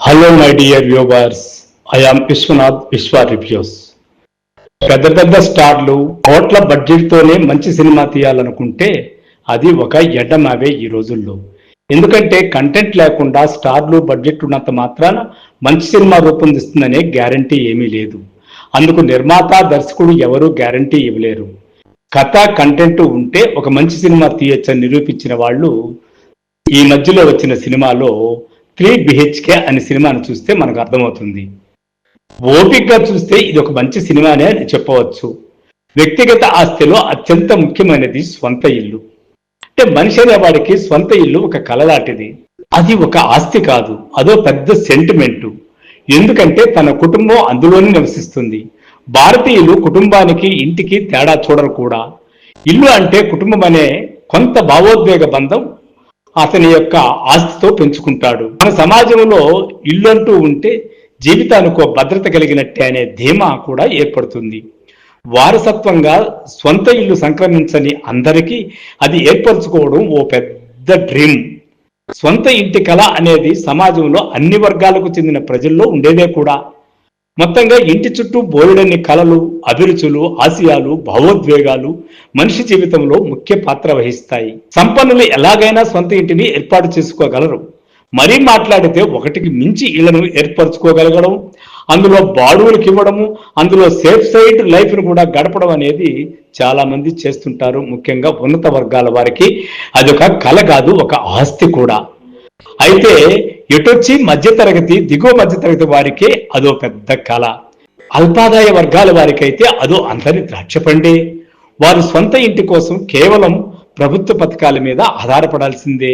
Hello my dear viewers, I am Vishwanath Vishwa reviews. పెద్ద పెద్ద స్టార్లు కోట్ల బడ్జెట్తోనే మంచి సినిమా తీయాలనుకుంటే అది ఒక ఎడ్డమావే ఈ రోజుల్లో. ఎందుకంటే కంటెంట్ లేకుండా స్టార్లు బడ్జెట్ ఉన్నంత మాత్రాన మంచి సినిమా రూపొందిస్తుందనే గ్యారంటీ ఏమీ లేదు. అందుకు నిర్మాత దర్శకుడు ఎవరూ గ్యారంటీ ఇవ్వలేరు. కథ కంటెంట్ ఉంటే ఒక మంచి సినిమా తీయొచ్చని నిరూపించిన వాళ్ళు ఈ మధ్యలో వచ్చిన సినిమాలో 3 BHK అనే సినిమాను చూస్తే మనకు అర్థమవుతుంది. ఓపికగా చూస్తే ఇది ఒక మంచి సినిమానే అని చెప్పవచ్చు. వ్యక్తిగత ఆస్తిలో అత్యంత ముఖ్యమైనది స్వంత ఇల్లు. అంటే మనిషి అనేవాడికి స్వంత ఇల్లు ఒక కల లాంటిది. అది ఒక ఆస్తి కాదు, అదో పెద్ద సెంటిమెంటు. ఎందుకంటే తన కుటుంబం అందులోనే నివసిస్తుంది. భారతీయులు కుటుంబానికి ఇంటికి తేడా చూడరు కూడా. ఇల్లు అంటే కుటుంబం అనే కొంత భావోద్వేగ బంధం అతని యొక్క ఆస్తితో పెంచుకుంటాడు. మన సమాజంలో ఇల్లు అంటూ ఉంటే జీవితానికి భద్రత కలిగినట్టే అనే ధీమా కూడా ఏర్పడుతుంది. వారసత్వంగా స్వంత ఇల్లు సంక్రమించని అందరికీ అది ఏర్పరచుకోవడం ఓ పెద్ద డ్రీమ్. స్వంత ఇంటి కళ అనేది సమాజంలో అన్ని వర్గాలకు చెందిన ప్రజల్లో ఉండేదే కూడా. మొత్తంగా ఇంటి చుట్టూ బోలెడన్ని కళలు, అభిరుచులు, ఆశయాలు, భావోద్వేగాలు మనిషి జీవితంలో ముఖ్య పాత్ర వహిస్తాయి. సంపన్నులు ఎలాగైనా సొంత ఇంటిని ఏర్పాటు చేసుకోగలరు. మరీ మాట్లాడితే ఒకటికి మించి ఇళ్లను ఏర్పరచుకోగలగడం, అందులో బాడువులకు ఇవ్వడము, అందులో సేఫ్ సైడ్ లైఫ్ను కూడా గడపడం అనేది చాలా మంది చేస్తుంటారు. ముఖ్యంగా ఉన్నత వర్గాల వారికి అదొక కళ కాదు, ఒక ఆస్తి కూడా. అయితే ఎటొచ్చి మధ్యతరగతి, దిగువ మధ్యతరగతి వారికే అదో పెద్ద కళ. అల్పాదాయ వర్గాల వారికైతే అదో అంతని ద్రాక్షపండే. వారు సొంత ఇంటి కోసం కేవలం ప్రభుత్వ పథకాల మీద ఆధారపడాల్సిందే.